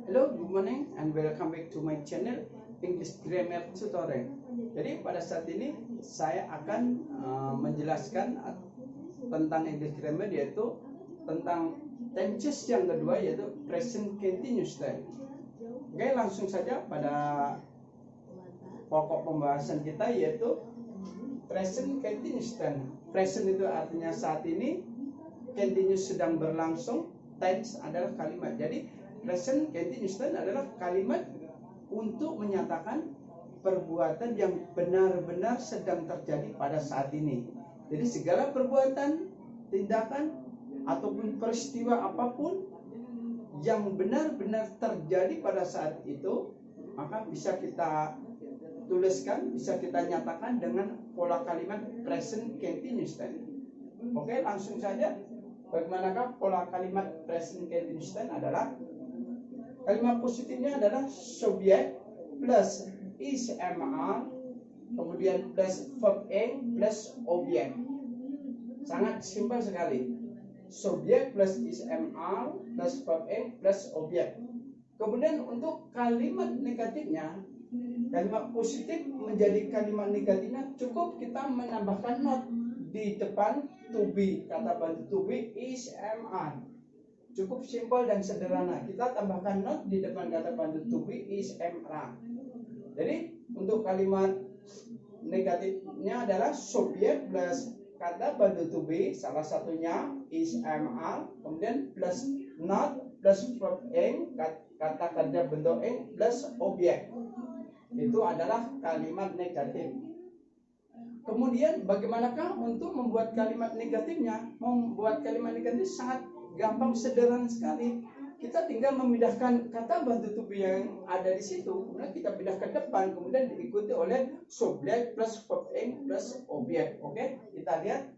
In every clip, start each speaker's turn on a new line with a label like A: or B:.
A: Hello, good morning and welcome back to my channel English Grammar Tutorial. Jadi pada saat ini saya akan menjelaskan tentang English Grammar, yaitu tentang tenses yang kedua, yaitu present continuous tense. Oke, langsung saja pada pokok pembahasan kita, yaitu present continuous tense. Present itu artinya saat ini, continuous sedang berlangsung, tense adalah kalimat. Jadi present continuous tense adalah kalimat untuk menyatakan perbuatan yang benar-benar sedang terjadi pada saat ini. Jadi segala perbuatan, tindakan, ataupun peristiwa apapun yang benar-benar terjadi pada saat itu, maka bisa kita tuliskan, bisa kita nyatakan dengan pola kalimat present continuous tense. Oke, langsung saja. Bagaimanakah pola kalimat present continuous tense? Adalah kalimat positifnya adalah subjek plus is/am, kemudian plus verb ing plus objek. Sangat simpel sekali. Subjek plus is/am plus verb ing plus objek. Kemudian untuk kalimat negatifnya, kalimat positif menjadi kalimat negatifnya cukup kita menambahkan not di depan to be, kata bantu to be is/am. Cukup simpel dan sederhana. Kita tambahkan not di depan kata bantu to be is/am. Jadi untuk kalimat negatifnya adalah subjek plus kata bantu to be, salah satunya is/am, kemudian plus not plus verb ing, kata kerja bentuk ing plus objek. Itu adalah kalimat negatif. Kemudian bagaimanakah untuk membuat kalimat negatifnya? Membuat kalimat negatif sangat gampang, sederhana sekali. Kita tinggal memindahkan kata bantu to be yang ada di situ, kemudian kita pindah ke depan, kemudian diikuti oleh subjek plus verb ing plus objek. Oke, kita lihat.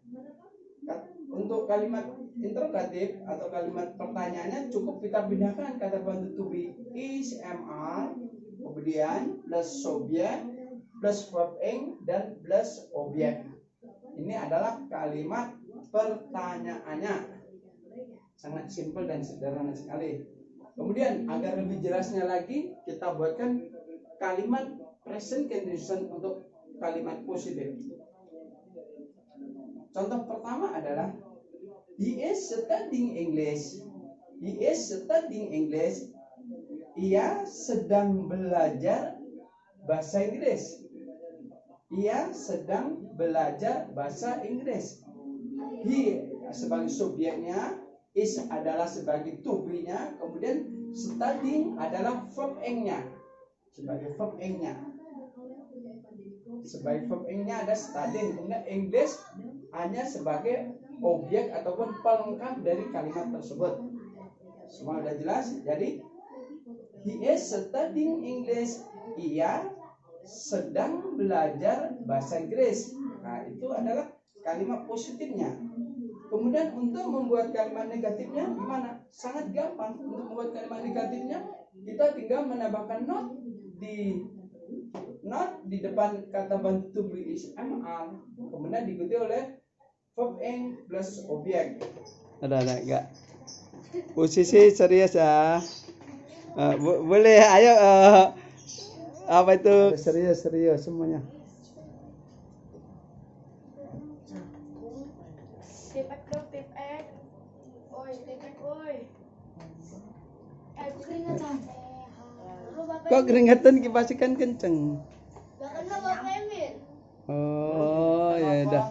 A: Untuk kalimat interrogatif atau kalimat pertanyaannya cukup kita pindahkan kata bantu to be is/am, kemudian plus subjek plus verb ing dan plus objek. Ini adalah kalimat pertanyaannya. Sangat simpel dan sederhana sekali. Kemudian agar lebih jelasnya lagi, kita buatkan kalimat present continuous untuk kalimat positif. Contoh pertama adalah he is studying English. He is studying English. Ia sedang belajar bahasa Inggris. Ia sedang belajar bahasa Inggris. He sebagai subjeknya, is adalah sebagai to be-nya, kemudian studying adalah verb ing-nya. Sebagai verb ing-nya. Sebagai verb ing-nya ada studying, kemudian English hanya sebagai objek ataupun pelengkap dari kalimat tersebut. Semua sudah jelas? Jadi he is studying English. Ia sedang belajar bahasa Inggris. Nah, itu adalah kalimat positifnya. Kemudian untuk membuat kalimat negatifnya gimana? Sangat gampang. Untuk membuat kalimat negatifnya, kita tinggal menambahkan not di depan kata bantu to be is/am, kemudian diikuti oleh verb ing plus objek. Ada enggak? Posisi serius ya. Boleh, ayo. Apa itu? Serius semuanya. Kok keringetan kipasikan kenceng? Oh, ya udah.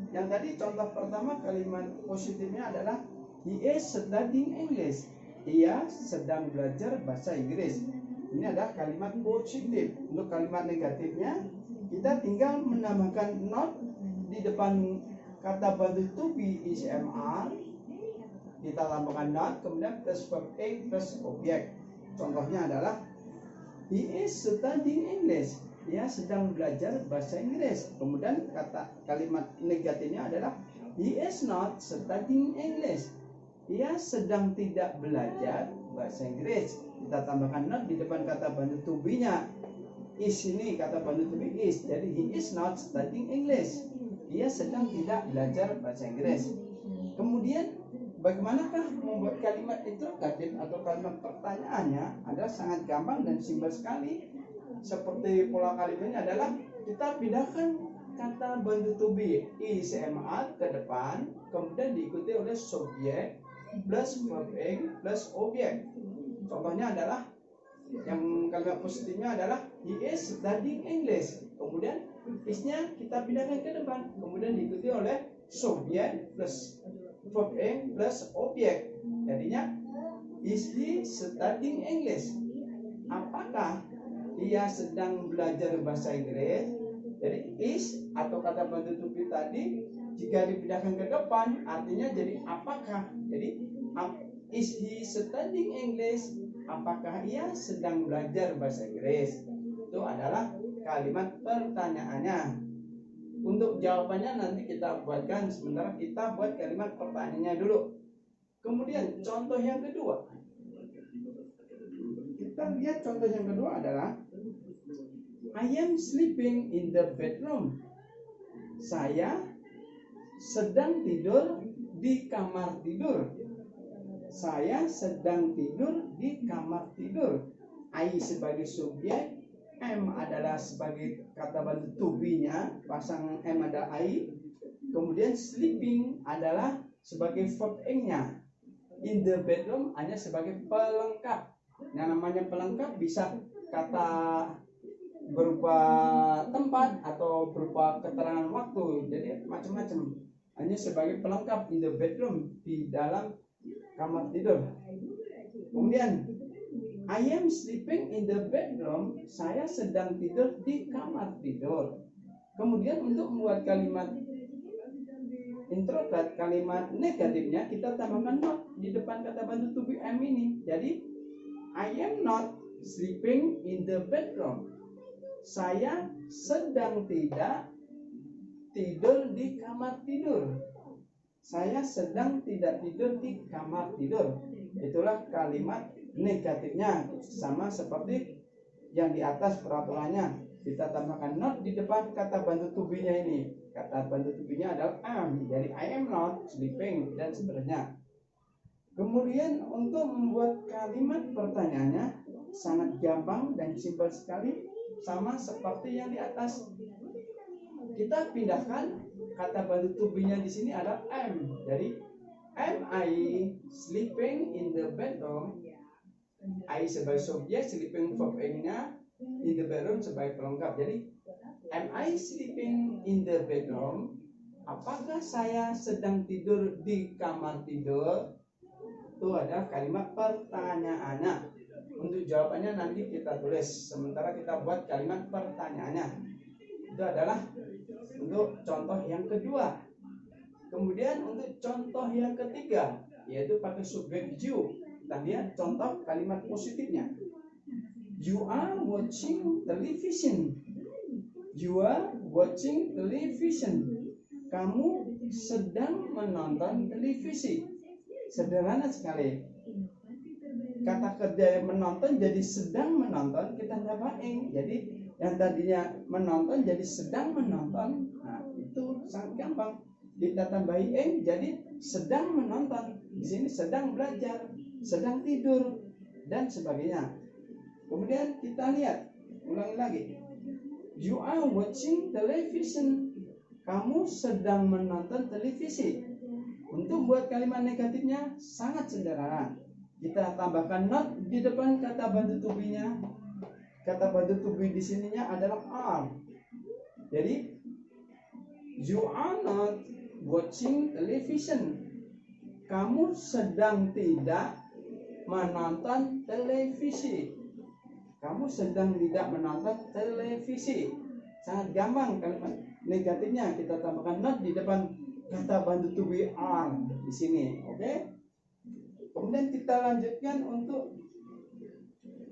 A: Yang tadi contoh pertama kalimat positifnya adalah he is studying English. Ia sedang belajar bahasa Inggris. Ini adalah kalimat positif. Untuk kalimat negatifnya, kita tinggal menambahkan not di depan kata bantu to be is/am. Kita tambahkan not, kemudian plus verb ing plus objek. Contohnya adalah he is studying English. Ia sedang belajar bahasa Inggris. Kemudian kalimat negatifnya adalah he is not studying English. Ia sedang tidak belajar bahasa Inggris. Kita tambahkan not di depan kata bantu to be-nya. Is ini kata bantu to be is. Jadi he is not studying English. Dia sedang tidak belajar bahasa Inggris. Kemudian bagaimanakah membuat kalimat interrogatif atau kalimat pertanyaannya? Adalah sangat gampang dan simpel sekali. Seperti pola kalimatnya adalah kita pindahkan kata bantu to be ISMA ke depan, kemudian diikuti oleh subjek plus verb ing plus objek. Contohnya adalah yang kalimat positifnya adalah he is studying English. Kemudian is-nya kita pindahkan ke depan, kemudian diikuti oleh subjek plus verb ing plus objek. Jadinya is he studying English? Apakah dia sedang belajar bahasa Inggris? Jadi is atau kata bantu to be tadi jika dipindahkan ke depan artinya jadi apakah. Jadi is he studying English? Apakah ia sedang belajar bahasa Inggris? Itu adalah kalimat pertanyaannya. Untuk jawabannya nanti kita buatkan, sementara kita buat kalimat pertanyaannya dulu. Kemudian contoh yang kedua. Kita lihat contoh yang kedua adalah I am sleeping in the bedroom. Saya sedang tidur di kamar tidur. Saya sedang tidur di kamar tidur. I sebagai subjek, am adalah sebagai kata bantu to be-nya, pasang am ada I. Kemudian sleeping adalah sebagai verb ing-nya. In the bedroom hanya sebagai pelengkap. Yang namanya pelengkap bisa kata berupa tempat atau berupa keterangan waktu, jadi macam-macam. Hanya sebagai pelengkap in the bedroom, di dalam kamar tidur. Kemudian I am sleeping in the bedroom. Saya sedang tidur di kamar tidur. Kemudian untuk membuat kalimat interrogat, kalimat negatifnya kita tambahkan not di depan kata bantu to be am ini. Jadi I am not sleeping in the bedroom. Saya sedang tidak tidur di kamar tidur. Saya sedang tidak tidur di kamar tidur. Itulah kalimat negatifnya, sama seperti yang di atas peraturannya. Kita tambahkan not di depan kata bantu to be-nya ini. Kata bantu to be-nya adalah am. Jadi I am not sleeping dan seterusnya. Kemudian untuk membuat kalimat pertanyaannya sangat gampang dan simpel sekali, sama seperti yang di atas. Kita pindahkan kata bantu to be-nya di sini adalah am. Jadi am I sleeping in the bedroom? I sebagai subjek, sleeping verb ing-nya, in the bedroom sebagai pelengkap. Jadi am I sleeping in the bedroom? Apakah saya sedang tidur di kamar tidur? Itu ada kalimat pertanyaannya. Untuk jawabannya nanti kita tulis, sementara kita buat kalimat pertanyaannya. Itu adalah untuk contoh yang kedua. Kemudian untuk contoh yang ketiga, yaitu pakai subjek you. Kita lihat contoh kalimat positifnya. You are watching television. You are watching television. Kamu sedang menonton televisi. Sederhana sekali. Kata kerja menonton jadi sedang menonton, kita tambah ing. Jadi yang tadinya menonton jadi sedang menonton. Nah, itu sangat gampang. Kita tambahi ing jadi sedang menonton. Di sini sedang belajar, sedang tidur dan sebagainya. Kemudian kita lihat, ulangi lagi. You are watching television. Kamu sedang menonton televisi. Untuk buat kalimat negatifnya sangat sederhana. Kita tambahkan not di depan kata bantu to be-nya. Kata bantu to be di sininya adalah are. Jadi you are not watching television. Kamu sedang tidak menonton televisi. Kamu sedang tidak menonton televisi. Sangat gampang kalimat negatifnya, kita tambahkan not di depan kata bantu to be are di sini. Oke? Kemudian kita lanjutkan untuk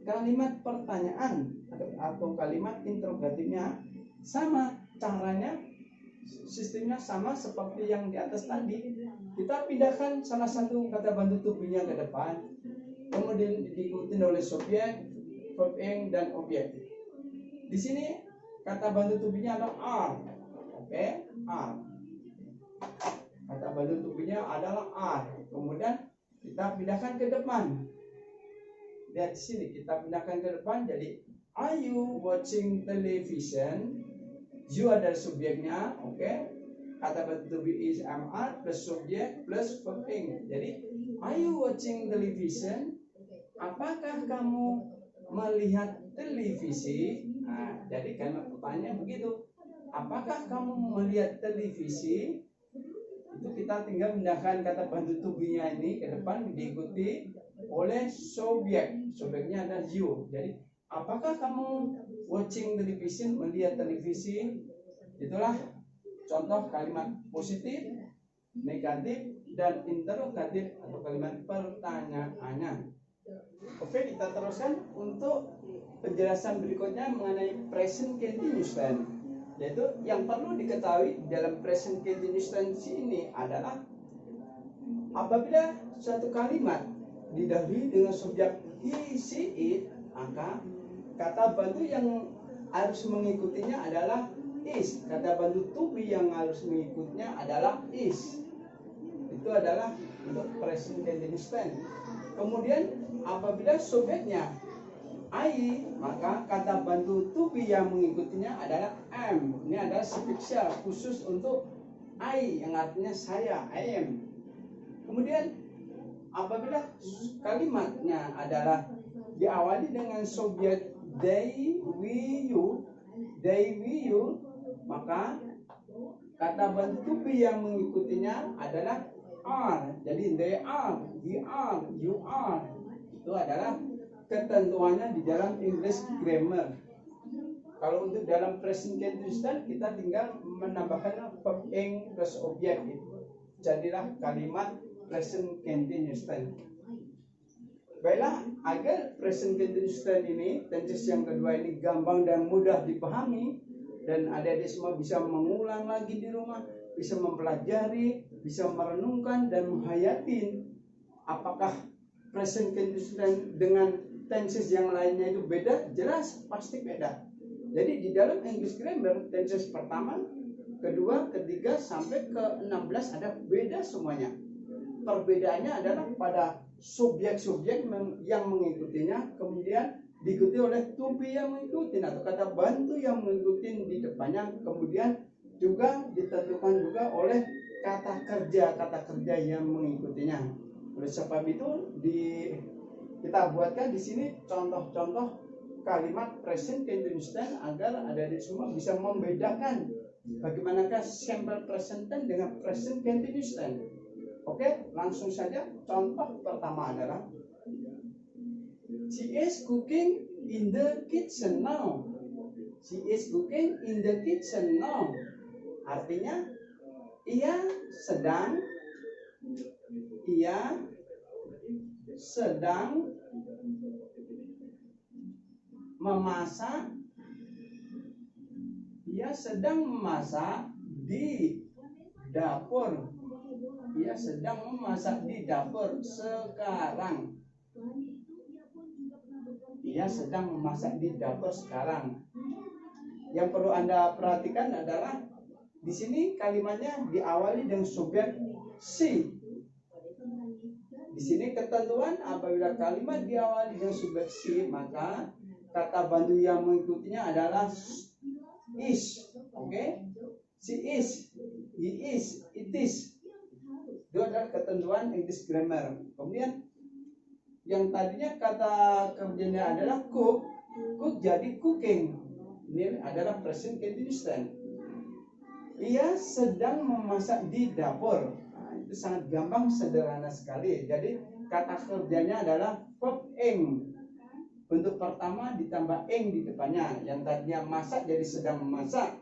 A: kalimat pertanyaan atau kalimat interrogatifnya. Sama caranya, sistemnya sama seperti yang di atas tadi. Kita pindahkan salah satu kata bantu to be-nya ke depan, kemudian diikuti oleh subjek, verb ing, dan objek. Di sini kata bantu to be-nya adalah are. Oke, are. Kata bantu to be-nya adalah are. Kemudian kita pindahkan ke depan. Lihat di sini kita pindahkan ke depan jadi are you watching television? You adalah subjeknya, oke. Kata bantu to be is are plus subjek plus verb ing. Jadi are you watching television? Apakah kamu melihat televisi? Nah, jadi kalimat pertanyaan begitu. Apakah kamu melihat televisi? Itu kita tinggal pindahkan kata bantu to be-nya ini ke depan diikuti oleh subjek. Subjeknya ada you. Jadi apakah kamu watching television, melihat televisi? Itulah contoh kalimat positif, negatif, dan interrogatif atau kalimat pertanyaannya. Oke, kita teruskan untuk penjelasan berikutnya mengenai present continuous tense. Yaitu yang perlu diketahui dalam present continuous tense ini adalah apabila suatu kalimat didahului dengan subjek he, she, it, maka kata bantu yang harus mengikutinya adalah is. Kata bantu to be yang harus mengikutinya adalah is. Itu adalah untuk present continuous tense. Kemudian apabila subjeknya I, maka kata bantu to be yang mengikutinya adalah am. Ini adalah spesial khusus untuk I yang artinya saya, I am. Kemudian apabila kalimatnya adalah diawali dengan subjek they, we, you, maka kata bantu to be yang mengikutinya adalah are. Jadi they are, we are, you are. Itu adalah ketentuannya di dalam English grammar. Kalau untuk dalam present continuous tense kita tinggal menambahkan verb ing plus objek itu. Jadilah kalimat present continuous tense. Baiklah, agar present continuous tense ini, tenses yang kedua ini gampang dan mudah dipahami dan adik-adik semua bisa mengulang lagi di rumah, bisa mempelajari, bisa merenungkan dan menghayati apakah present continuous tense dengan tenses yang lainnya itu beda? Jelas, pasti beda. Jadi di dalam English grammar tenses pertama, kedua, ketiga sampai ke-16 ada beda semuanya. Perbedaannya adalah pada subjek-subjek yang mengikutinya, kemudian diikuti oleh to be yang mengikuti atau kata bantu yang mengikuti di depannya, kemudian juga ditentukan juga oleh kata kerja yang mengikutinya. Oleh sebab itu kita buatkan di sini contoh-contoh kalimat present continuous tense agar adik-adik semua bisa membedakan bagaimanakah simple present tense dengan present continuous tense. Oke, langsung saja. Contoh pertama adalah she is cooking in the kitchen now. She is cooking in the kitchen now. Artinya ia sedang memasak. Ia sedang memasak di dapur. Ia sedang memasak di dapur sekarang. Ia sedang memasak di dapur sekarang. Yang perlu Anda perhatikan adalah di sini kalimatnya diawali dengan subjek she. Di sini ketentuan apabila kalimat diawali dengan subjek she, maka kata bantu yang mengikutinya adalah is. Oke? She is, he is, it is. Itu adalah ketentuan English grammar. Kemudian yang tadinya kata kerjanya adalah cook jadi cooking. Ini adalah present continuous tense. Ia sedang memasak di dapur. Nah, itu sangat gampang, sederhana sekali. Jadi kata kerjanya adalah verb ing. Bentuk pertama ditambah ing di depannya. Yang tadinya masak jadi sedang memasak.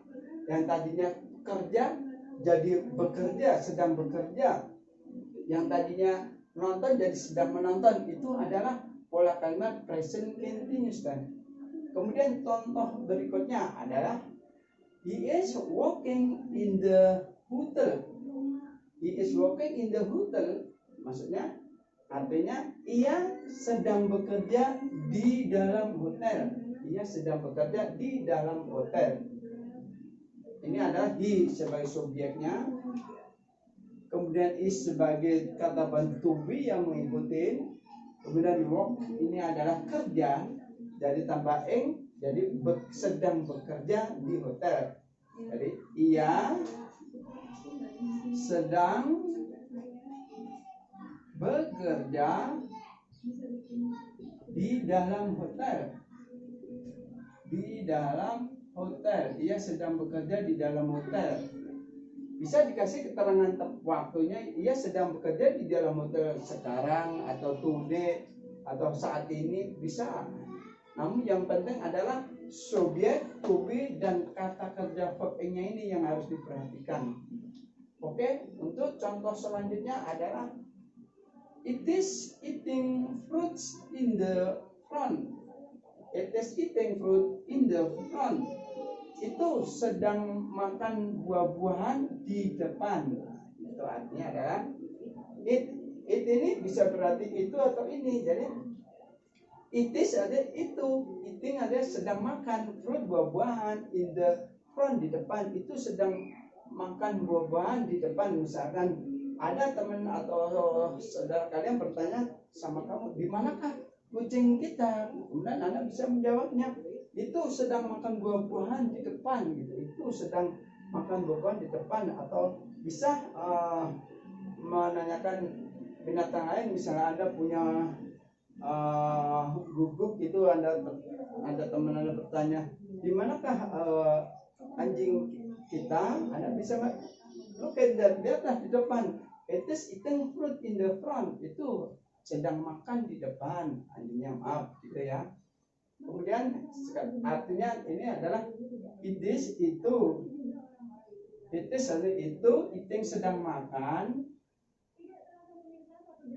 A: Yang tadinya kerja jadi bekerja, sedang bekerja. Yang tadinya menonton jadi sedang menonton. Itu adalah pola kalimat present continuous tense. Kemudian contoh berikutnya adalah he is working in the hotel. He is working in the hotel. Maksudnya Artinya ia sedang bekerja di dalam hotel. Ia sedang bekerja di dalam hotel. Ini adalah he sebagai subjeknya. Kemudian is sebagai kata bantu be yang mengikuti. Kemudian work ini adalah kerja. Jadi tambah ing, jadi sedang bekerja di hotel. Jadi ia sedang bekerja di dalam hotel. Di dalam hotel. Ia sedang bekerja di dalam hotel. Bisa dikasih keterangan waktunya. Ia sedang bekerja di dalam hotel sekarang atau today atau saat ini, bisa. Namun yang penting adalah subjek, to be, dan kata kerja verb-nya ini yang harus diperhatikan. Oke, untuk contoh selanjutnya adalah it is eating fruits in the front. It is eating fruit in the front. Itu sedang makan buah-buahan di depan. Itu artinya adalah it ini bisa berarti itu atau ini. Jadi it is ada itu, eating ada sedang makan, fruit buah-buahan, in the front di depan, itu sedang makan buah-buahan di depan. Misalkan ada teman atau saudara kalian bertanya sama kamu, di manakah kucing kita? Kemudian Anda bisa menjawabnya, itu sedang makan buah-buahan di depan, gitu. Itu sedang makan buah-buahan di depan. Atau bisa menanyakan binatang lain, misalnya Anda punya guguk, itu ada teman Anda bertanya, di manakah anjing kita? Anda bisa look at that, lihatlah di depan. It is eating fruit in the front. Itu sedang makan di depan anjingnya, maaf gitu ya. Kemudian artinya ini adalah it is itu. It is itu, eating sedang makan,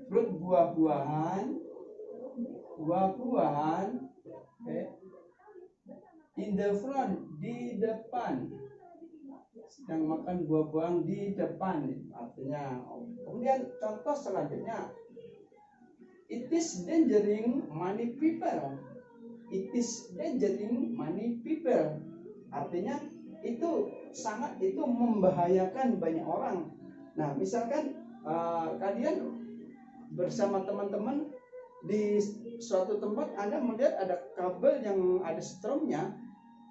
A: fruit buah-buahan, okay. In the front, di depan, sedang makan buah-buahan di depan, artinya. Kemudian contoh selanjutnya, it is endangering many people. It is endangering many people, artinya itu sangat, itu membahayakan banyak orang. Nah, misalkan kalian bersama teman-teman di suatu tempat, Anda melihat ada kabel yang ada stromnya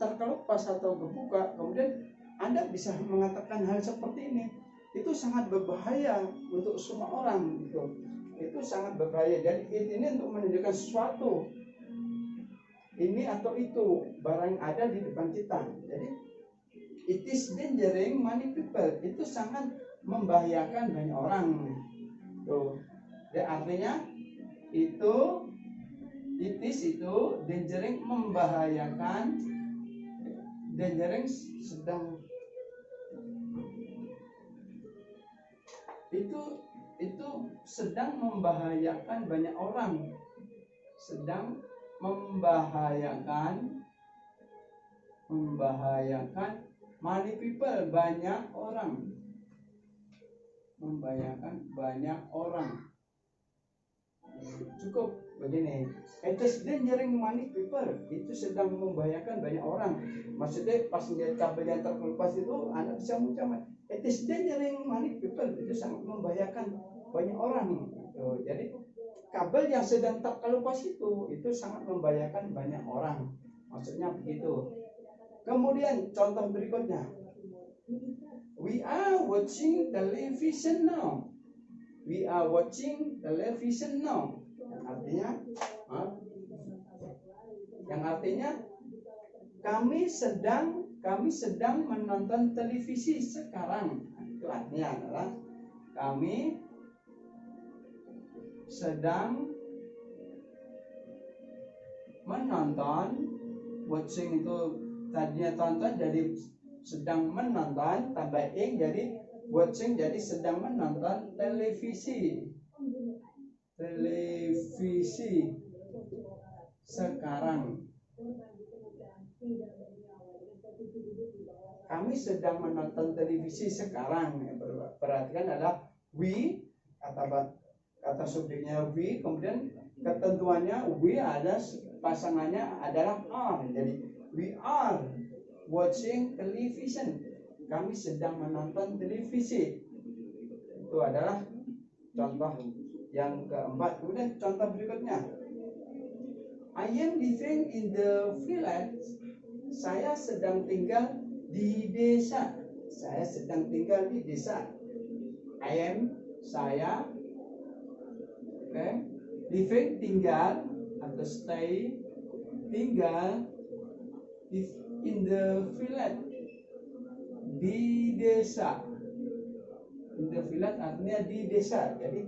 A: terkelupas atau kebuka, kemudian Anda bisa mengatakan hal seperti ini. Itu sangat berbahaya untuk semua orang, gitu. Itu sangat berbahaya. Jadi ini untuk menunjukkan sesuatu, ini atau itu barang ada di depan kita. Jadi it is endangering many people, itu sangat membahayakan banyak orang. Tuh. Jadi artinya itu, it is itu, endangering membahayakan, endangering sedang, itu sedang membahayakan banyak orang, sedang membahayakan many people, banyak orang, membahayakan banyak orang. Cukup begini, it is endangering many people, itu sedang membahayakan banyak orang. Maksudnya pas lihat kabel yang terkelupas itu, Anda bisa mengucapkan it is endangering many people, itu sangat membahayakan banyak orang. Jadi kabel yang sedang terkelupas itu sangat membahayakan banyak orang, maksudnya begitu. Kemudian contoh berikutnya, we are watching television now. We are watching television now. Yang artinya kami sedang menonton televisi sekarang. Itu artinya adalah kami sedang menonton. Watching itu tadinya tonton, jadi sedang menonton, tambah ing jadi watching, jadi sedang menonton televisi sekarang. Kami sedang menonton televisi sekarang. Perhatikan adalah we, kata subjeknya we, kemudian ketentuannya we ada pasangannya adalah are. Jadi we are watching television. Kami sedang menonton televisi. Itu adalah contoh yang keempat. Kemudian contoh berikutnya, I am living in the village. Saya sedang tinggal di desa. Saya sedang tinggal di desa. I am, saya, okay. Living, tinggal atau stay, tinggal in the village, di desa. In the village artinya di desa. Jadi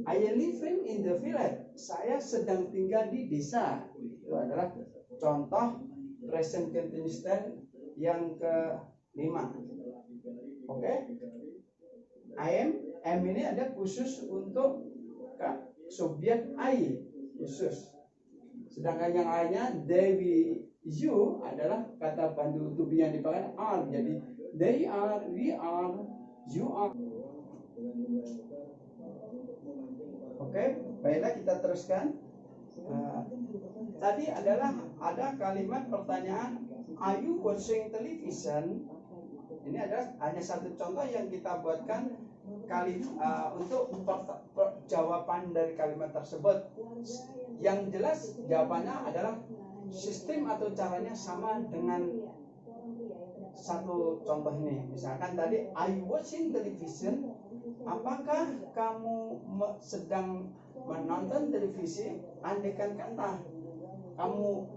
A: I am living in the village. Saya sedang tinggal di desa. Itu adalah contoh present continuous tense yang kelima. Oke. am ini ada khusus untuk subjek I khusus. Sedangkan yang lainnya they, we, you adalah kata bantu to be yang dipakai are. Jadi they are, we are, you are. Oke, baiklah kita teruskan. Tadi adalah ada kalimat pertanyaan, are you watching television? Ini adalah hanya satu contoh yang kita buatkan untuk jawaban dari kalimat tersebut. Yang jelas jawabannya adalah sistem atau caranya sama dengan satu contoh ini. Misalkan tadi, are you watching television? Apakah kamu sedang menonton televisi? Andaikan kata kamu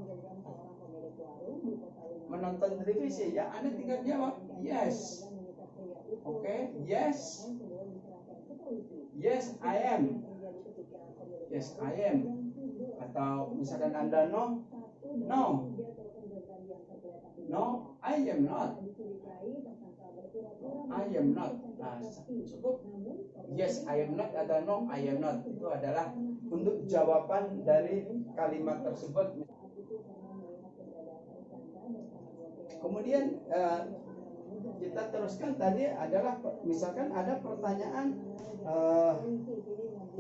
A: menonton televisi, ya Anda tinggal jawab yes. Oke, yes. Yes, I am. Yes, I am. Atau misalkan Anda no. No. No, I am not. I am not. Nah, cukup. Yes, I am not atau no, I am not. Itu adalah untuk jawaban dari kalimat tersebut. Kemudian kita teruskan tadi adalah misalkan ada pertanyaan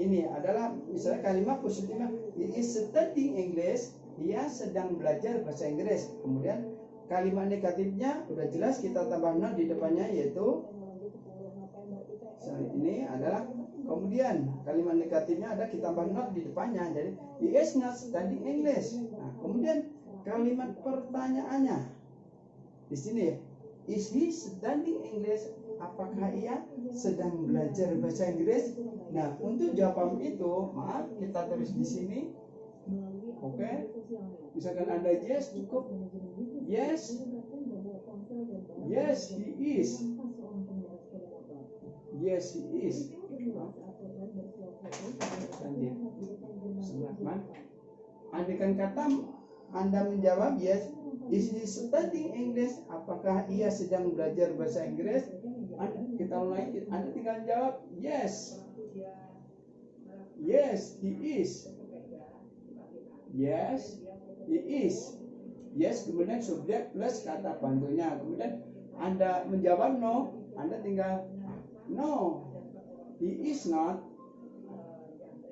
A: ini adalah misalnya kalimat positifnya, he is studying English. Dia sedang belajar bahasa Inggris. Kemudian kalimat negatifnya udah jelas, kita tambah not di depannya, yaitu ini adalah, kemudian kalimat negatifnya ada kita tambah not di depannya, jadi he is not studying English. Nah, kemudian kalimat pertanyaannya di sini, is he studying English? Apakah ia sedang belajar bahasa Inggris? Nah, untuk jawaban itu, maaf kita tulis di sini. Oke, misalkan ada yes, cukup yes, yes he is, yes he is. Andaikan kata Anda menjawab yes, is he studying English? Apakah ia sedang belajar bahasa Inggris? Kita mulai, Anda tinggal jawab yes, yes he is. Yes, he is. Yes, kemudian subjek plus kata bantunya. Kemudian Anda menjawab no, Anda tinggal no, he is not.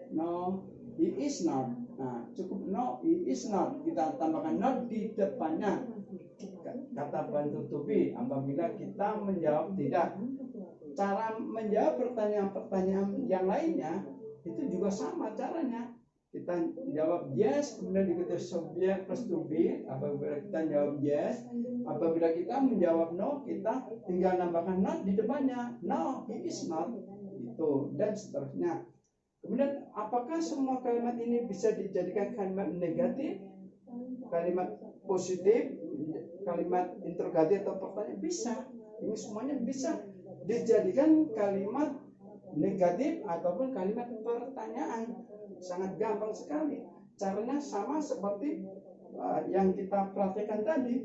A: No, he is not. Nah, cukup no, he is not. Kita tambahkan not di depannya. Kata bantu to be apabila kita menjawab tidak. Cara menjawab pertanyaan-pertanyaan yang lainnya itu juga sama caranya. Kita jawab yes, kemudian diikuti subjek plus to be. Apabila kita jawab yes, apabila kita menjawab no, kita tinggal nambahkan not di depannya. No, he is not. Itu dan seterusnya. Kemudian apakah semua kalimat ini bisa dijadikan kalimat negatif, kalimat positif, kalimat interrogatif atau pertanyaan? Bisa. Ini semuanya bisa dijadikan kalimat negatif ataupun kalimat pertanyaan. Sangat gampang sekali. Caranya sama seperti yang kita praktekkan tadi.